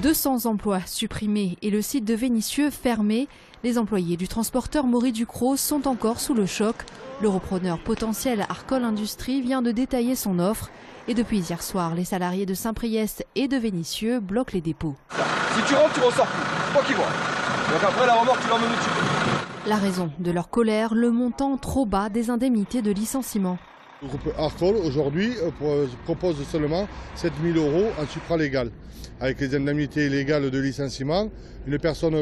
200 emplois supprimés et le site de Vénissieux fermé. Les employés du transporteur Maury Ducrot sont encore sous le choc. Le repreneur potentiel Arcole Industrie vient de détailler son offre. Et depuis hier soir, les salariés de Saint-Priest et de Vénissieux bloquent les dépôts. Si tu rentres, tu ressors plus. C'est toi qui vois. Donc après la remorque, tu l'emmènes au-dessus. La raison de leur colère, le montant trop bas des indemnités de licenciement. Le groupe Arcole aujourd'hui propose seulement 7 000 € en supralégal. Avec les indemnités légales de licenciement, une personne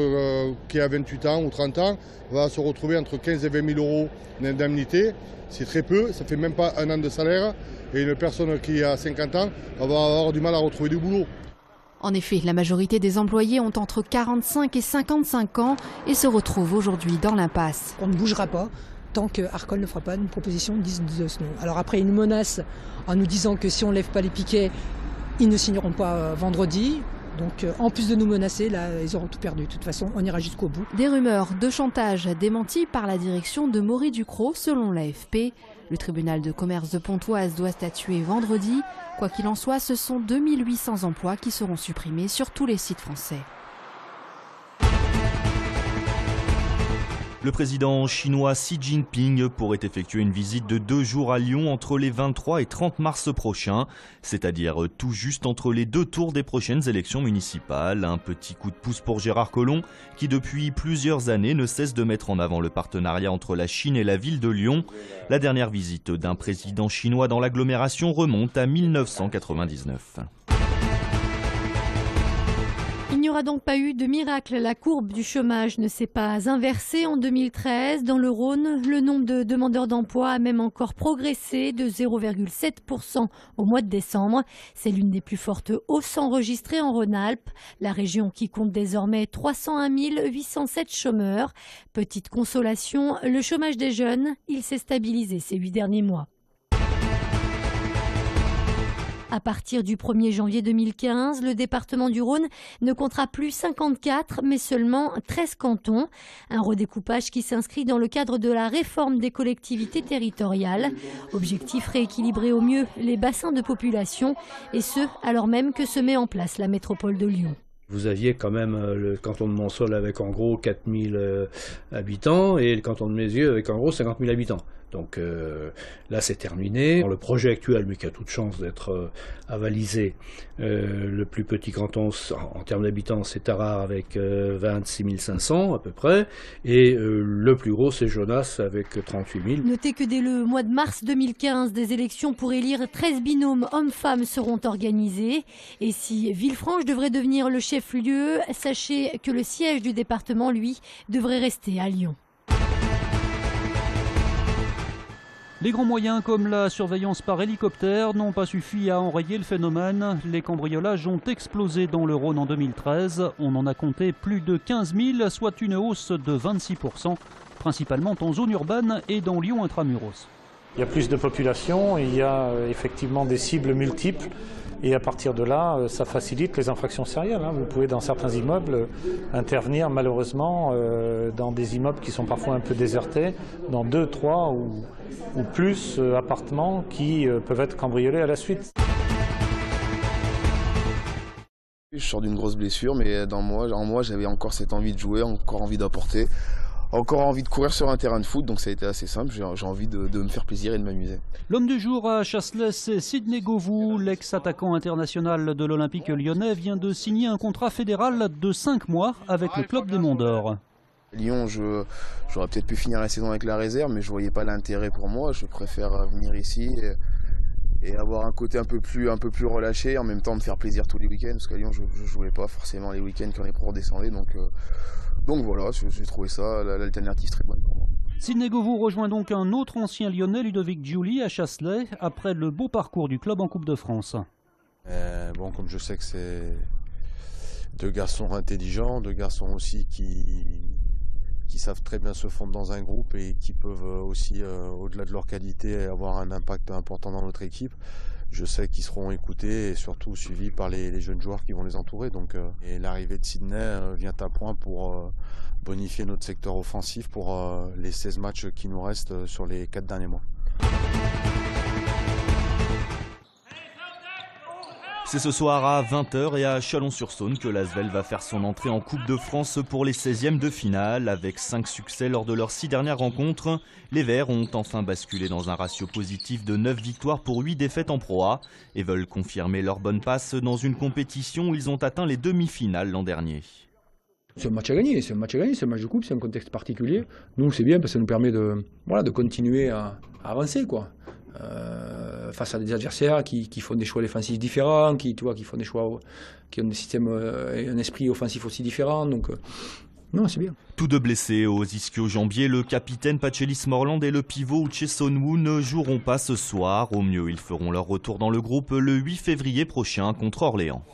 qui a 28 ans ou 30 ans va se retrouver entre 15 et 20 000 € d'indemnité. C'est très peu, ça ne fait même pas un an de salaire. Et une personne qui a 50 ans va avoir du mal à retrouver du boulot. En effet, la majorité des employés ont entre 45 et 55 ans et se retrouvent aujourd'hui dans l'impasse. On ne bougera pas tant que Arcole ne fera pas une proposition de Snow. Alors après, ils nous menacent en nous disant que si on ne lève pas les piquets, ils ne signeront pas vendredi. Donc en plus de nous menacer, là, ils auront tout perdu. De toute façon, on ira jusqu'au bout. Des rumeurs de chantage démenties par la direction de Maury Ducrot, selon l'AFP. Le tribunal de commerce de Pontoise doit statuer vendredi. Quoi qu'il en soit, ce sont 2800 emplois qui seront supprimés sur tous les sites français. Le président chinois Xi Jinping pourrait effectuer une visite de 2 jours à Lyon entre les 23 et 30 mars prochains, c'est-à-dire tout juste entre les 2 tours des prochaines élections municipales. Un petit coup de pouce pour Gérard Collomb, qui depuis plusieurs années ne cesse de mettre en avant le partenariat entre la Chine et la ville de Lyon. La dernière visite d'un président chinois dans l'agglomération remonte à 1999. Il n'y aura donc pas eu de miracle. La courbe du chômage ne s'est pas inversée en 2013. Dans le Rhône, le nombre de demandeurs d'emploi a même encore progressé de 0,7% au mois de décembre. C'est l'une des plus fortes hausses enregistrées en Rhône-Alpes, la région qui compte désormais 301 807 chômeurs. Petite consolation, le chômage des jeunes, il s'est stabilisé ces 8 derniers mois. À partir du 1er janvier 2015, le département du Rhône ne comptera plus 54, mais seulement 13 cantons. Un redécoupage qui s'inscrit dans le cadre de la réforme des collectivités territoriales. Objectif rééquilibrer au mieux les bassins de population, et ce, alors même que se met en place la métropole de Lyon. Vous aviez quand même le canton de Montsol avec en gros 4000 habitants et le canton de Mézieux avec en gros 50 000 habitants. Donc là c'est terminé. Le projet actuel, mais qui a toute chance d'être avalisé, le plus petit canton en termes d'habitants c'est Tarare avec 26 500 à peu près. Et le plus gros c'est Jonas avec 38 000. Notez que dès le mois de mars 2015, des élections pour élire 13 binômes hommes-femmes seront organisées. Et si Villefranche devrait devenir le chef-lieu, sachez que le siège du département, lui, devrait rester à Lyon. Les grands moyens comme la surveillance par hélicoptère n'ont pas suffi à enrayer le phénomène. Les cambriolages ont explosé dans le Rhône en 2013. On en a compté plus de 15 000, soit une hausse de 26%, principalement en zone urbaine et dans Lyon intramuros. Il y a plus de population, il y a effectivement des cibles multiples. Et à partir de là, ça facilite les infractions sérielles. Vous pouvez, dans certains immeubles, intervenir malheureusement dans des immeubles qui sont parfois un peu désertés, dans 2, 3 ou plus appartements qui peuvent être cambriolés à la suite. Je sors d'une grosse blessure, mais en moi j'avais encore cette envie de jouer, encore envie d'apporter. Encore envie de courir sur un terrain de foot, donc ça a été assez simple, j'ai envie de me faire plaisir et de m'amuser. L'homme du jour à Chasselas, c'est Sidney Govou, l'ex-attaquant international de l'Olympique lyonnais, vient de signer un contrat fédéral de 5 mois avec le club des Monts d'Or. Lyon, j'aurais peut-être pu finir la saison avec la réserve, mais je ne voyais pas l'intérêt pour moi, je préfère venir ici et avoir un côté un peu plus relâché, en même temps me faire plaisir tous les week-ends, parce qu'à Lyon je ne jouais pas forcément les week-ends quand les pros redescendaient, donc voilà, j'ai trouvé ça, l'alternative très bonne pour moi. Sidney Govou rejoint donc un autre ancien lyonnais, Ludovic Giuli, à Chasselas, après le beau parcours du club en Coupe de France. Comme je sais que c'est 2 garçons intelligents, 2 garçons aussi qui savent très bien se fondre dans un groupe et qui peuvent aussi, au-delà de leur qualité, avoir un impact important dans notre équipe. Je sais qu'ils seront écoutés et surtout suivis par les jeunes joueurs qui vont les entourer. Et l'arrivée de Sidney vient à point pour bonifier notre secteur offensif pour les 16 matchs qui nous restent sur les 4 derniers mois. C'est ce soir à 20h et à Chalon-sur-Saône que l'Asvel va faire son entrée en Coupe de France pour les 16e de finale. Avec 5 succès lors de leurs 6 dernières rencontres, les Verts ont enfin basculé dans un ratio positif de 9 victoires pour 8 défaites en Pro A et veulent confirmer leur bonne passe dans une compétition où ils ont atteint les demi-finales l'an dernier. C'est un match à gagner, c'est un match de coupe, c'est un contexte particulier. Nous, c'est bien parce que ça nous permet de continuer à avancer, quoi. Face à des adversaires qui font des choix défensifs différents, qui font des choix, qui ont des systèmes et un esprit offensif aussi différent. Donc, non, c'est bien. Tous deux blessés aux ischio-jambiers, le capitaine Pachelis Morland et le pivot Uche Sonwoo ne joueront pas ce soir. Au mieux, ils feront leur retour dans le groupe le 8 février prochain contre Orléans.